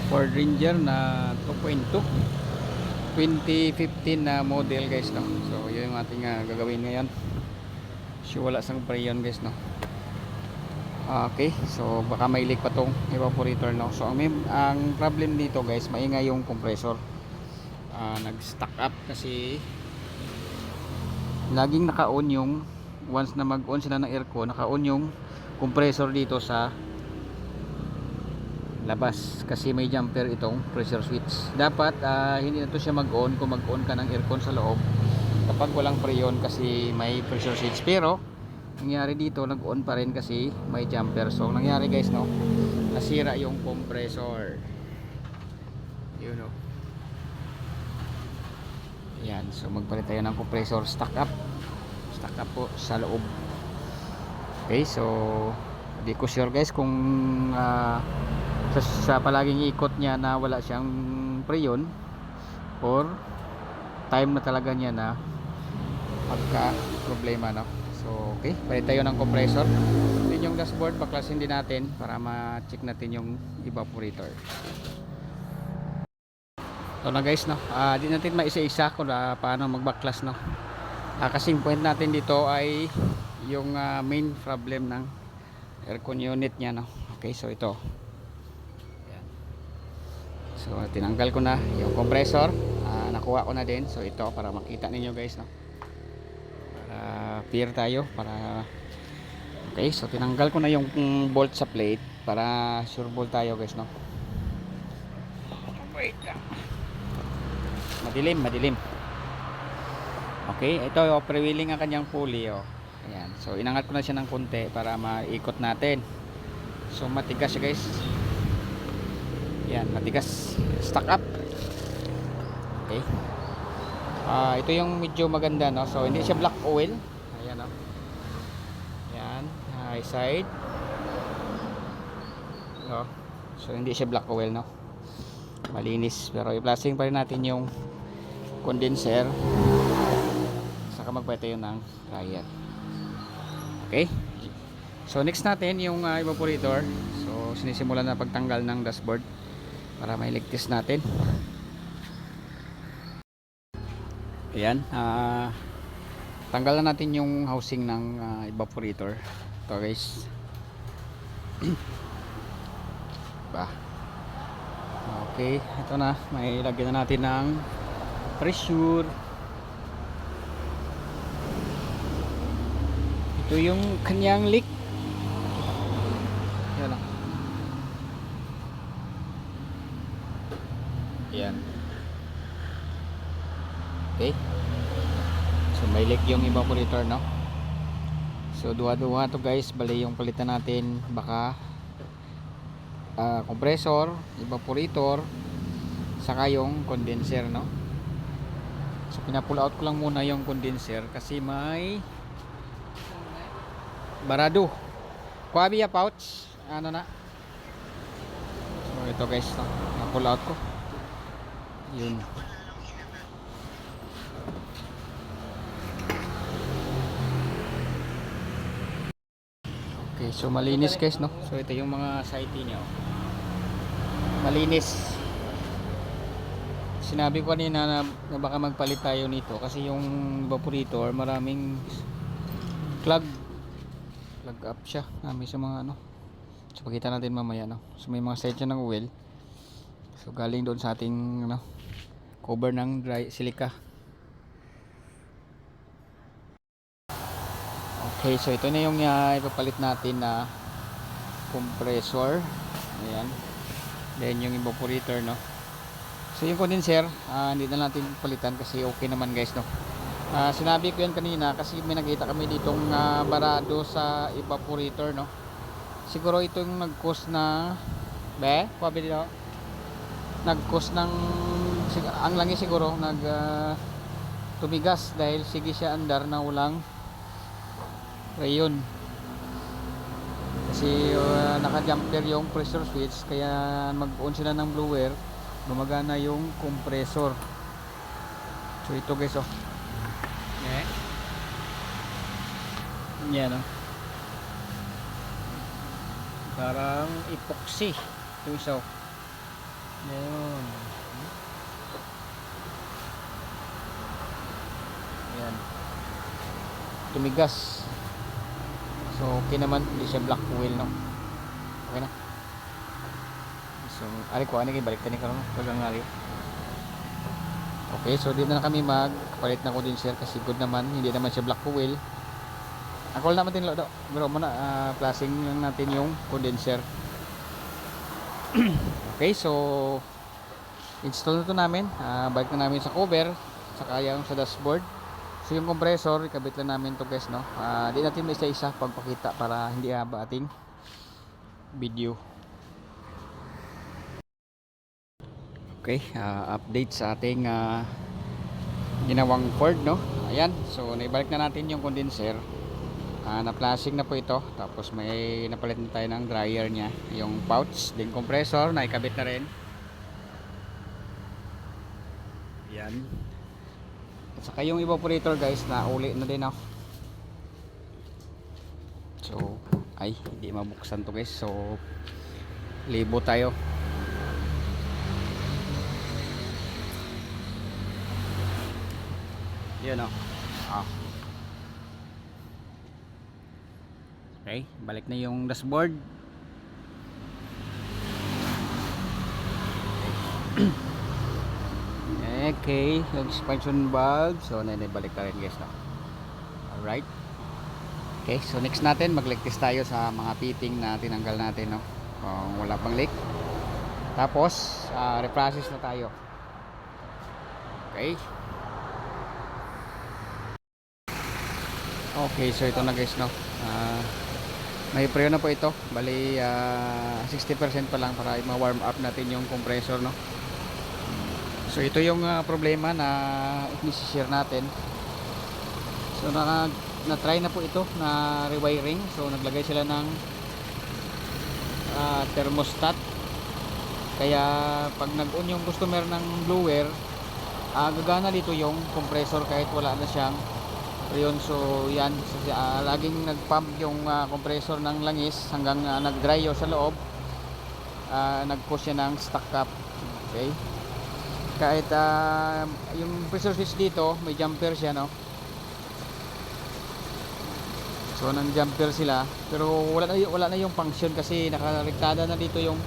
Ford Ranger na 2.2 2015 na model guys, no. So yun yung ating gagawin ngayon. So wala sang pre yun guys, no. Okay, so baka may leak pa tong evaporator, no. So ang problem dito guys, maingay yung compressor. Nag-stack up kasi laging naka-on yung, once na mag-on sila ng aircon, naka-on yung compressor dito sa labas kasi may jumper itong pressure switch. Dapat hindi na to siya mag-on kung mag-on ka ng aircon sa loob kapag walang preyon kasi may pressure switch. Pero nangyari dito, nag-on pa rin kasi may jumper. So nangyari guys, no, nasira yung compressor. Yun, no. Yan, so magpalit tayo ng compressor. Stack up po sa loob. Okay, so di ko sure guys kung sa palaging ikot niya na wala siyang preyon or time na talaga niya na magka problema, no. So okay, palit tayo ng compressor. Din yung dashboard, baklasin din natin para ma-check natin yung evaporator. Ito na guys, no. Di natin maisa-isa kung paano magbaklas, no. Kasing point natin dito ay yung main problem ng aircon unit niya, no. Okay, so ito. Ayan. So tinanggal ko na yung compressor, nakuha ko na din. So ito para makita ninyo guys, no. Para clear tayo para okay, so tinanggal ko na yung bolt sa plate para sure bolt tayo guys, no. Wait lang. Madilim. Okay, ito yung pre-wheeling ang kanyang pulley, oh. Ayan. So inangat ko na siya ng konti para maikot natin. So matigas siya guys. Ayan, matigas. Stack up. Okay. Ito yung medyo maganda, no. So hindi siya black oil. Ayan, no. Ayan, high side. No. So hindi siya black oil, no. Malinis, pero i-plasting pa rin natin yung condenser. Saka magpalit tayo ng dryer. Okay. So next natin yung evaporator. So sinisimulan na pagtanggal ng dashboard para mailigtas natin. Ayan, tanggalan natin yung housing ng evaporator. Ito guys. Ba. Okay, ito na. May lagyan na natin ng pressure. Ito yung kanyang leak. Yan lang. Yan. Okay. So may leak yung evaporator, no. So duha-duha to guys. Bali yung palitan natin baka compressor, evaporator, saka yung condenser, no. So pina-pull out ko lang muna yung condenser kasi may barado. Kuwabi ya pouch. Ano na. So ito guys, no, na-pull out ko. Yun. Okay, so malinis guys, no. So ito yung mga sighting niya, oh. Malinis. Sinabi ko kanina na baka magpalit tayo nito kasi yung evaporator maraming clog up siya. May sa mga ano. So pakita natin mamaya, no. So may mga side siya ng oil. So galing doon sa ating ano, cover ng dry silica. Okay, so ito na yung ipapalit natin na compressor. Ayan. Then yung evaporator, no. So yung condenser, hindi na natin palitan kasi okay naman guys, no. Sinabi ko yan kanina kasi may nakita kami ditong barado sa evaporator, no. Siguro ito yung nag-cause na pabi dito. Nag-cause ng ang langis siguro tumigas dahil sige siya andar na walang rayon. Kasi naka-jumper yung pressure switch kaya mag-on sila ng blower, gumagana yung compressor. So ito guys, oh. Yan, oh. Parang epoxy ito isa, oh. Ayun. Ayan. Tumigas. So okay naman, hindi siya black wheel, no. Okay na. So ari ko ani kay balik tani karon kagang ari. Okay, so dito na kami magpalit ng condenser kasi good naman, hindi naman siya black wheel. Ako naman din lo do. Bro mo na flashing lang natin yung condenser. Okay, so install na to namin. Balik na namin sa cover, saka yung sa dashboard. So yung compressor, ikabit lang namin to guys, no. Di natin may isa-isa pagpakita para hindi haba ating video. Okay, update sa ating ginawang cord, no. Ayan, so naibalik na natin yung condenser. Na-flashing na po ito. Tapos may napalit na tayo ng dryer nya. Yung pouch, din compressor, naikabit na rin. Yan. At saka yung evaporator guys, na uli na din, no. So, ay, hindi mabuksan to guys. So, libo tayo. Yan, no. Okay, balik na yung dashboard. Okay, yung expansion valve. So, naibalik na rin guys, no? Alright. Okay, so next natin, mag-leak test tayo sa mga fitting na tinanggal natin, no? Kung wala pang leak. Tapos, reprocess na tayo. Okay. Okay, so ito na guys, no? May preo na po ito. Bali 60% pa lang para ma-warm up natin yung compressor, no. So ito yung problema na i-share natin. So na-try na po ito na rewiring. So naglagay sila ng thermostat. Kaya pag nag-on yung customer ng blower, gagana dito yung compressor kahit wala na siyang yun. So yan, laging nagpump yung compressor ng langis hanggang nag-dry yun sa loob. Nag-push siya ng stock cap. Okay, kahit yung pressure switch dito may jumper siya, no. So nang jumper sila, pero wala na yung function kasi nakarektada na dito yung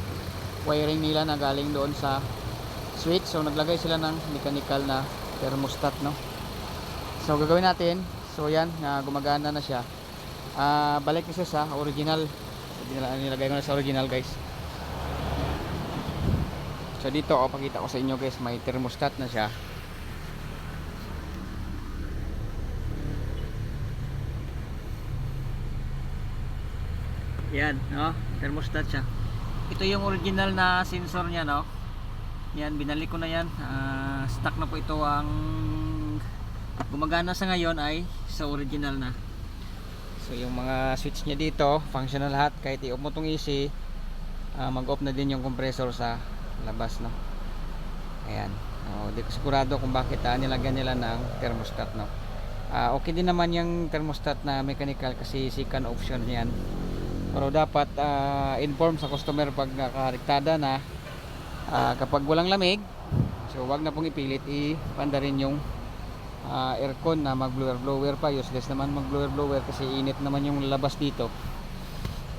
wiring nila na galing doon sa switch. So naglagay sila ng mechanical na thermostat, no. So gagawin natin, so yan, gumagana na siya. Balik isa sa original. Nilagay ko na sa original guys. So dito, pakita ko sa inyo guys, may thermostat na siya. Yan, no? Thermostat siya. Ito yung original na sensor niya, no? Yan, binalik ko na yan. Stock na po ito. Ang gumagana sa ngayon ay sa original na. So yung mga switch niya dito functional lahat. Kahit i-off mo itong AC, mag-off na din yung compressor sa labas, no. Ayan, di ko sigurado kung bakit nilagyan nila ng thermostat, no. Okay din naman yung thermostat na mechanical kasi second option yan. Pero dapat inform sa customer pag nakarektada na, kapag walang lamig, so wag na pong ipilit ipanda rin yung aircon na mag blower pa. Useless naman mag blower kasi init naman yung labas dito,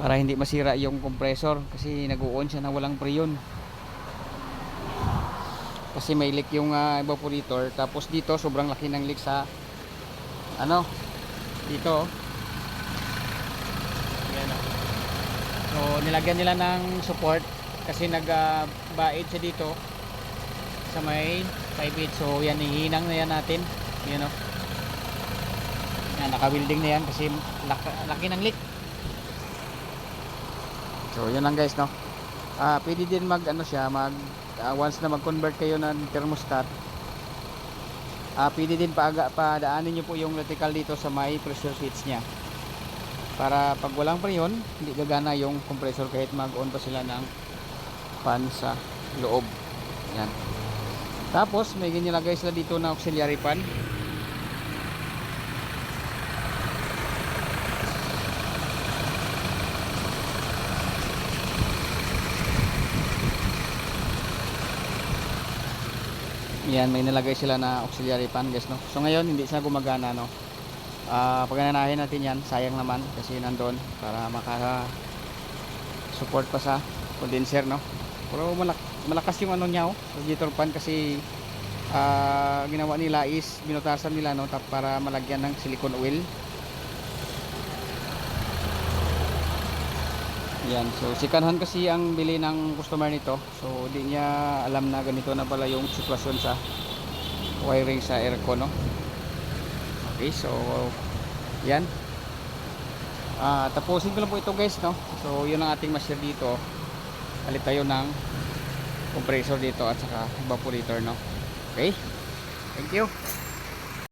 para hindi masira yung compressor kasi nag-on siya na walang preyon kasi may leak yung evaporator. Tapos dito sobrang laki ng leak sa dito. Ayan, so nilagyan nila ng support kasi nagbaid siya dito sa may 5/8. So yan, hihinang na yan natin. Yan, o. Yan, naka-welding na yan kasi laki ng leak. So yan lang guys, no. Pwede din mag siya, once na mag-convert kayo ng thermostat, pwede din padaanin nyo po yung electrical dito sa may pressure switch nya, para pag walang preyon hindi gagana yung compressor kahit mag-on pa sila ng fan sa loob. Yan. Tapos may ganyan lagay sila dito na auxiliary fan. Yan, may nilagay sila na auxiliary fan guys, no. So ngayon hindi siya gumagana, no. Pag nananahin natin yan, sayang naman kasi nandoon para maka support pa sa condenser, no. Pero malakas yung ano niya, oh, radiator fan kasi ginawa nila is binutasan nila, no, para malagyan ng silicone oil. Yan, so sikanhan kasi ang bili ng customer nito, so di niya alam na ganito na pala yung sitwasyon sa wiring sa aircon, no. Okay, so yan, tapusin ko lang po ito guys, no. So yun ang ating ma-share dito. Palit tayo ng compressor dito at saka evaporator, no. Okay, thank you.